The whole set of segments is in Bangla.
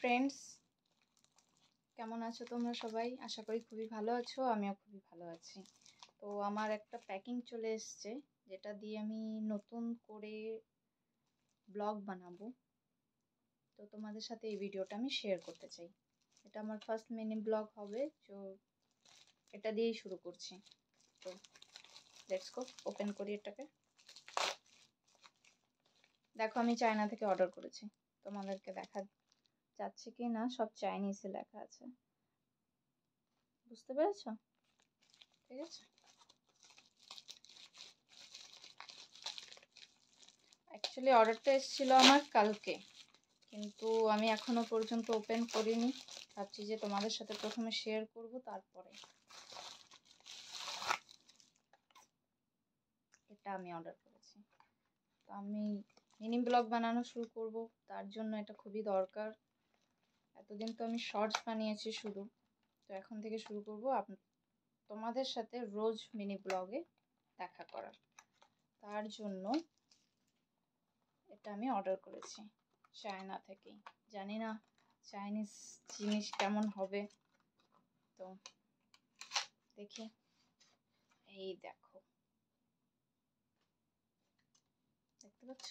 ফ্রেন্ডস, কেমন আছো তোমরা সবাই? আশা করি খুবই ভালো আছো। আমিও খুবই ভালো আছি। তো আমার একটা প্যাকিং চলে এসছে, যেটা দিয়ে আমি নতুন করে ব্লগ বানাবো। তো তোমাদের সাথে এই ভিডিওটা আমি শেয়ার করতে চাই। এটা আমার ফার্স্ট মিনি ব্লগ হবে, তো এটা দিয়েই শুরু করছি। তো লেটস গো, ওপেন করি এটাকে। দেখো, আমি চায়না থেকে অর্ডার করেছি। তোমাদেরকে দেখা যাচ্ছে কি না, সব চাইনিজে লেখা আছে, বুঝতে পেরেছো? ঠিক আছে। অ্যাকচুয়ালি অর্ডারটা এসেছিল আমার কালকে, কিন্তু আমি এখনো পর্যন্ত ওপেন করিনি। ভাবছি যে তোমাদের সাথে প্রথমে শেয়ার করব, তারপরে। এটা আমি অর্ডার করেছি। তো আমি মিনি ব্লগ বানানো শুরু করব, তার জন্য এটা খুবই দরকার। এতদিন তো আমি শর্টস বানিয়েছি শুধু, তো এখন থেকে শুরু করব তোমাদের সাথে রোজ মিনি ব্লগে দেখা করার। তার জন্য এটা আমি অর্ডার করেছি চায়না থেকেই। জানি না চাইনিজ জিনিস কেমন হবে, তো দেখি। এই দেখো, দেখতে পাচ্ছ?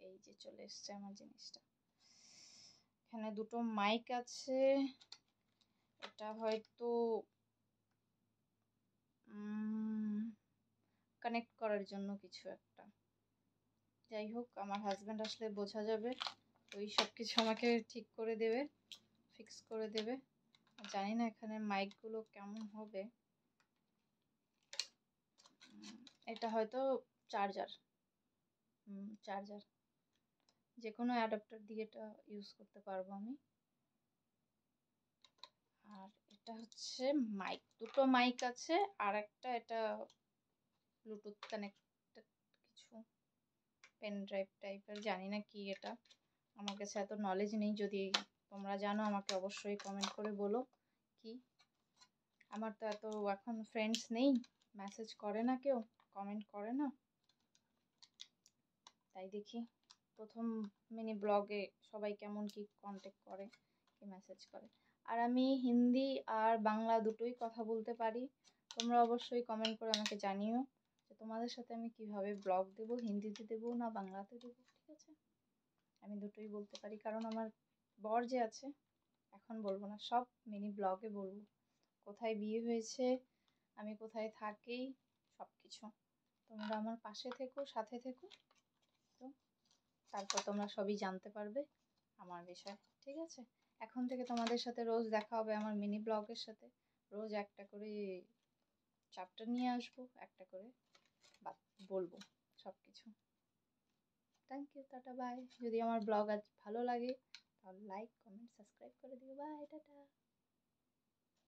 এই যে চলে এসছে আমার জিনিসটা। এখানে দুটো মাইক আছে। এটা হয়তো কানেক্ট করার জন্য কিছু একটা। যাই হোক, আমার হাজব্যান্ড আসলে বোঝা যাবে, ওই সব কিছু আমাকে ঠিক করে দেবে, ফিক্স করে দেবে। জানি না এখানে মাইকগুলো কেমন হবে। এটা হয়তো চার্জার, চার্জার, যে কোনো অ্যাডাপ্টার দিয়ে এটা ইউজ করতে পারবো আমি। আর এটা হচ্ছে মাইক, দুটো মাইক আছে, আর একটা এটা ব্লুটুথ কানেক্টেড কিছু পেন ড্রাইভ টাইপের, জানি না কি এটা। আমার কাছে এত নলেজ নেই, যদি তোমরা জানো আমাকে অবশ্যই কমেন্ট করে বলো কি। আমার তো এত এখন ফ্রেন্ডস নেই, মেসেজ করে না কেউ, কমেন্ট করে না, তাই দেখি প্রথম মিনি ব্লগে সবাই কেমন কি কন্ট্যাক্ট করে, কি মেসেজ করে। আর আমি হিন্দি আর বাংলা দুটোই কথা বলতে পারি। তোমরা অবশ্যই কমেন্ট করে আমাকে জানিও যে তোমাদের সাথে আমি কিভাবে ব্লগ দেবো, হিন্দিতে দেবো না বাংলাতে দেবো। ঠিক আছে, আমি দুটোই বলতে পারি, কারণ আমার বর যে আছে, এখন বলবো না, সব মিনি ব্লগে বলবো। কোথায় বিয়ে হয়েছে, আমি কোথায় থাকি, সব কিছু। তোমরা আমার পাশে থেকো, সাথে থেকো, তো তারপর তোমরা সবই জানতে পারবে আমার বিষয়। ঠিক আছে, এখন থেকে তোমাদের সাথে রোজ দেখা হবে আমার মিনি ব্লগের সাথে। রোজ একটা করে চ্যাপ্টার নিয়ে আসবো, একটা করে বলবো সব কিছু। Thank you, tata, bye. যদি আমার ব্লগ আজ ভালো লাগে তাহলে লাইক, কমেন্ট, সাবস্ক্রাইব করে দিও। Bye, tata.